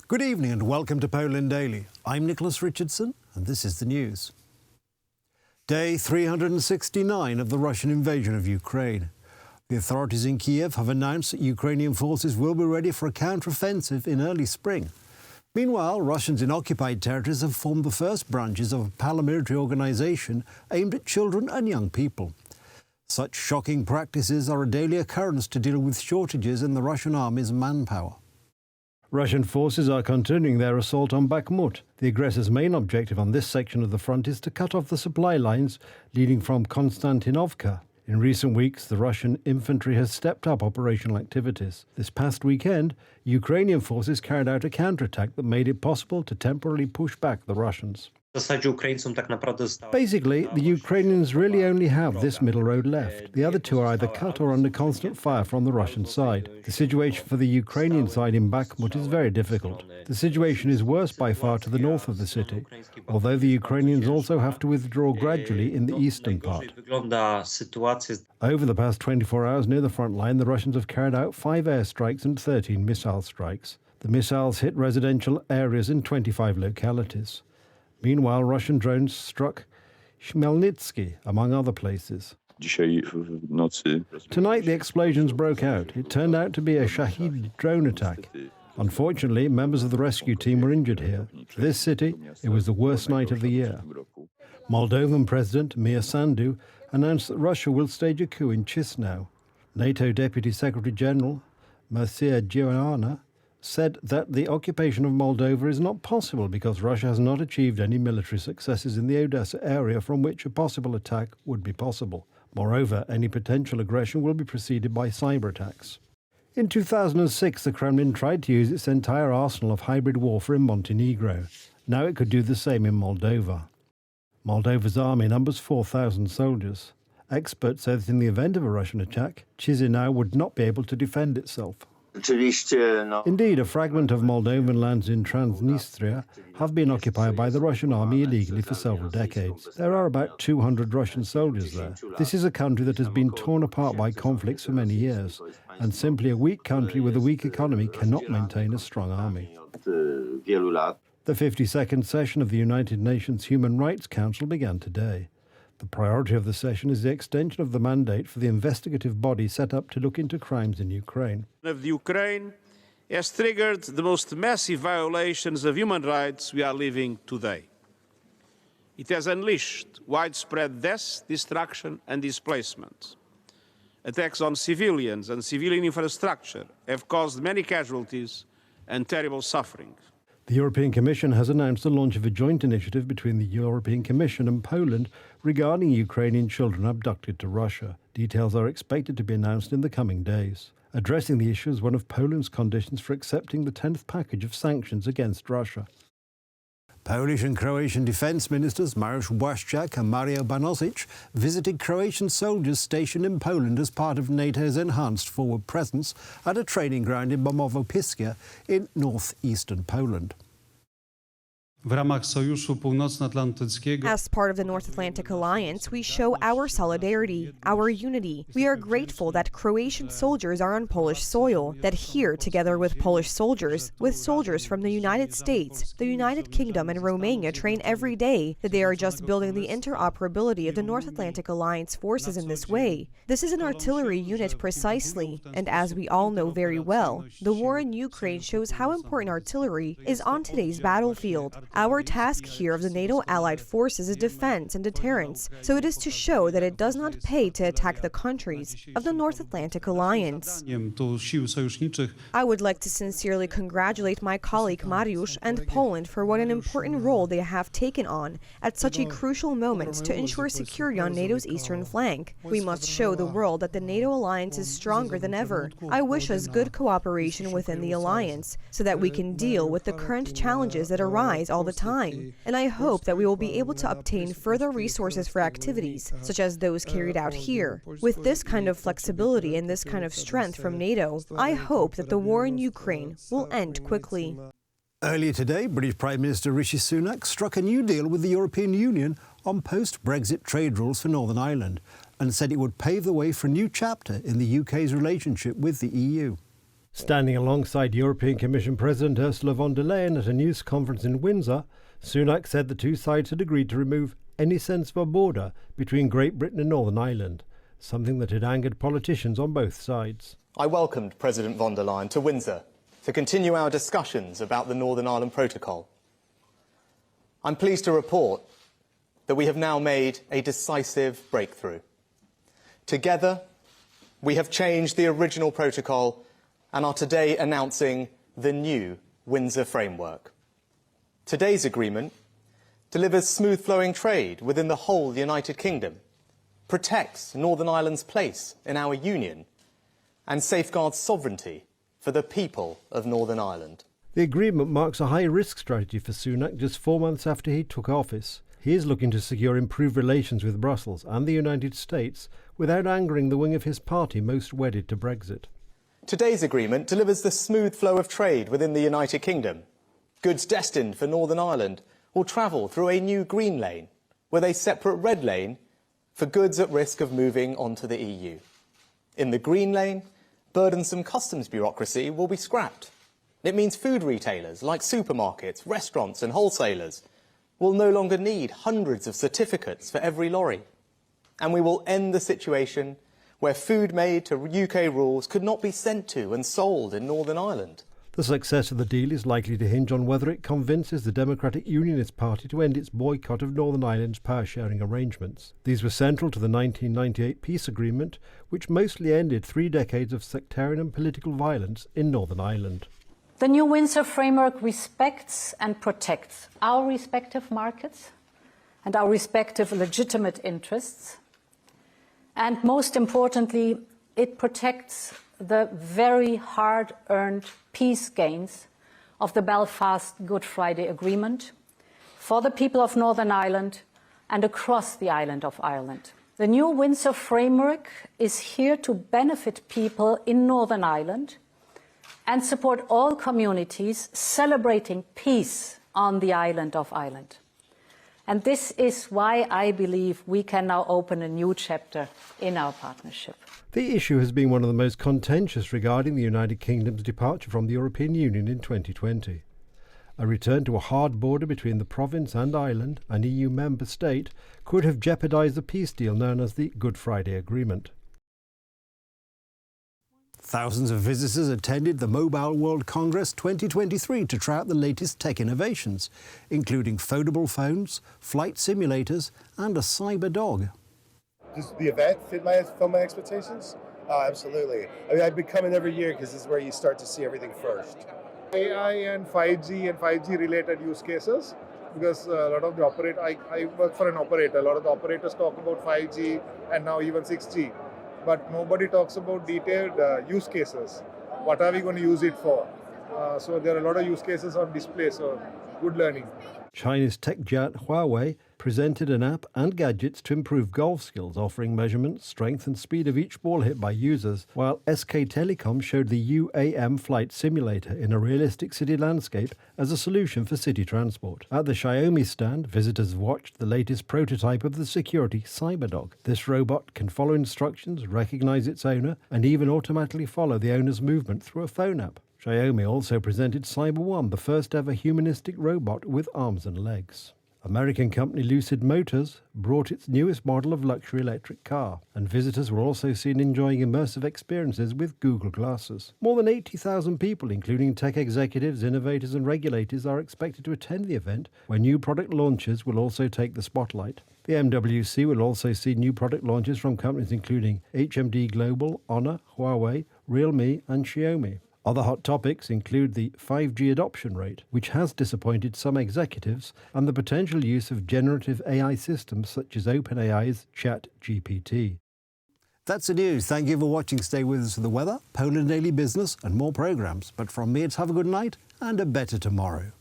Good evening and welcome to Poland Daily. I'm Nicholas Richardson and this is the news. Day 369 of the Russian invasion of Ukraine. The authorities in Kiev have announced that Ukrainian forces will be ready for a counter-offensive in early spring. Meanwhile, Russians in occupied territories have formed the first branches of a paramilitary organisation aimed at children and young people. Such shocking practices are a daily occurrence to deal with shortages in the Russian army's manpower. Russian forces are continuing their assault on Bakhmut. The aggressors' main objective on this section of the front is to cut off the supply lines leading from Konstantinovka. In recent weeks, the Russian infantry has stepped up operational activities. This past weekend, Ukrainian forces carried out a counterattack that made it possible to temporarily push back the Russians. Basically, the Ukrainians really only have this middle road left. The other two are either cut or under constant fire from the Russian side. The situation for the Ukrainian side in Bakhmut is very difficult. The situation is worse by far to the north of the city, although the Ukrainians also have to withdraw gradually in the eastern part. Over the past 24 hours near the front line, the Russians have carried out 5 airstrikes and 13 missile strikes. The missiles hit residential areas in 25 localities. Meanwhile, Russian drones struck Khmelnytsky, among other places. Tonight, the explosions broke out. It turned out to be a Shahid drone attack. Unfortunately, members of the rescue team were injured here. For this city, it was the worst night of the year. Moldovan President Mir Sandu announced that Russia will stage a coup in Chisinau. NATO Deputy Secretary General Mircea Geoana said that the occupation of Moldova is not possible because Russia has not achieved any military successes in the Odessa area from which a possible attack would be possible. Moreover, any potential aggression will be preceded by cyber attacks. In 2006, the Kremlin tried to use its entire arsenal of hybrid warfare in Montenegro. Now it could do the same in Moldova. Moldova's army numbers 4,000 soldiers. Experts say that in the event of a Russian attack, Chisinau would not be able to defend itself. Indeed, a fragment of Moldovan lands in Transnistria have been occupied by the Russian army illegally for several decades. There are about 200 Russian soldiers there. This is a country that has been torn apart by conflicts for many years, and simply a weak country with a weak economy cannot maintain a strong army. The 52nd session of the United Nations Human Rights Council began today. The priority of the session is the extension of the mandate for the investigative body set up to look into crimes in Ukraine. Of the Ukraine has triggered the most massive violations of human rights we are living today. It has unleashed widespread death, destruction and displacement. Attacks on civilians and civilian infrastructure have caused many casualties and terrible suffering. The European Commission has announced the launch of a joint initiative between the European Commission and Poland regarding Ukrainian children abducted to Russia. Details are expected to be announced in the coming days. Addressing the issue is one of Poland's conditions for accepting the 10th package of sanctions against Russia. Polish and Croatian defence ministers Mariusz Błaszczak and Mario Banosic visited Croatian soldiers stationed in Poland as part of NATO's enhanced forward presence at a training ground in Bomowo-Piskie in northeastern Poland. As part of the North Atlantic Alliance, we show our solidarity, our unity. We are grateful that Croatian soldiers are on Polish soil, that here, together with Polish soldiers, with soldiers from the United States, the United Kingdom and Romania train every day, that they are just building the interoperability of the North Atlantic Alliance forces in this way. This is an artillery unit precisely, and as we all know very well, the war in Ukraine shows how important artillery is on today's battlefield. Our task here of the NATO allied forces is defense and deterrence, so it is to show that it does not pay to attack the countries of the North Atlantic Alliance. I would like to sincerely congratulate my colleague Mariusz and Poland for what an important role they have taken on at such a crucial moment to ensure security on NATO's eastern flank. We must show the world that the NATO alliance is stronger than ever. I wish us good cooperation within the alliance, so that we can deal with the current challenges that arise all the time, and I hope that we will be able to obtain further resources for activities, such as those carried out here. With this kind of flexibility and this kind of strength from NATO, I hope that the war in Ukraine will end quickly. Earlier today, British Prime Minister Rishi Sunak struck a new deal with the European Union on post-Brexit trade rules for Northern Ireland and said it would pave the way for a new chapter in the UK's relationship with the EU. Standing alongside European Commission President Ursula von der Leyen at a news conference in Windsor, Sunak said the two sides had agreed to remove any sense of a border between Great Britain and Northern Ireland, something that had angered politicians on both sides. I welcomed President von der Leyen to Windsor to continue our discussions about the Northern Ireland Protocol. I'm pleased to report that we have now made a decisive breakthrough. Together, we have changed the original protocol and are today announcing the new Windsor framework. Today's agreement delivers smooth-flowing trade within the whole United Kingdom, protects Northern Ireland's place in our union, and safeguards sovereignty for the people of Northern Ireland. The agreement marks a high-risk strategy for Sunak just 4 months after he took office. He is looking to secure improved relations with Brussels and the United States without angering the wing of his party most wedded to Brexit. Today's agreement delivers the smooth flow of trade within the United Kingdom. Goods destined for Northern Ireland will travel through a new green lane, with a separate red lane for goods at risk of moving onto the EU. In the green lane, burdensome customs bureaucracy will be scrapped. It means food retailers like supermarkets, restaurants and wholesalers will no longer need hundreds of certificates for every lorry. And we will end the situation where food made to UK rules could not be sent to and sold in Northern Ireland. The success of the deal is likely to hinge on whether it convinces the Democratic Unionist Party to end its boycott of Northern Ireland's power-sharing arrangements. These were central to the 1998 peace agreement, which mostly ended 3 decades of sectarian and political violence in Northern Ireland. The new Windsor framework respects and protects our respective markets and our respective legitimate interests. And most importantly, it protects the very hard-earned peace gains of the Belfast Good Friday Agreement for the people of Northern Ireland and across the island of Ireland. The new Windsor framework is here to benefit people in Northern Ireland and support all communities celebrating peace on the island of Ireland. And this is why I believe we can now open a new chapter in our partnership. The issue has been one of the most contentious regarding the United Kingdom's departure from the European Union in 2020. A return to a hard border between the province and Ireland, an EU member state, could have jeopardised the peace deal known as the Good Friday Agreement. Thousands of visitors attended the Mobile World Congress 2023 to try out the latest tech innovations, including foldable phones, flight simulators and a cyber dog. Does the event fit my expectations? Absolutely. I mean, I've been coming every year because this is where you start to see everything first. AI and 5G related use cases, because a lot of the I work for an operator. A lot of the operators talk about 5G and now even 6G. But nobody talks about detailed use cases. What are we going to use it for? So there are a lot of use cases on display, so good learning. China's tech giant Huawei presented an app and gadgets to improve golf skills, offering measurements, strength and speed of each ball hit by users, while SK Telecom showed the UAM flight simulator in a realistic city landscape as a solution for city transport. At the Xiaomi stand, visitors watched the latest prototype of the security CyberDog. This robot can follow instructions, recognize its owner, and even automatically follow the owner's movement through a phone app. Xiaomi also presented Cyber One, the first ever humanistic robot with arms and legs. American company Lucid Motors brought its newest model of luxury electric car, and visitors were also seen enjoying immersive experiences with Google Glasses. More than 80,000 people, including tech executives, innovators and regulators, are expected to attend the event, where new product launches will also take the spotlight. The MWC will also see new product launches from companies including HMD Global, Honor, Huawei, Realme and Xiaomi. Other hot topics include the 5G adoption rate, which has disappointed some executives, and the potential use of generative AI systems such as OpenAI's ChatGPT. That's the news. Thank you for watching. Stay with us for the weather, Poland Daily Business and more programmes. But from me, it's have a good night and a better tomorrow.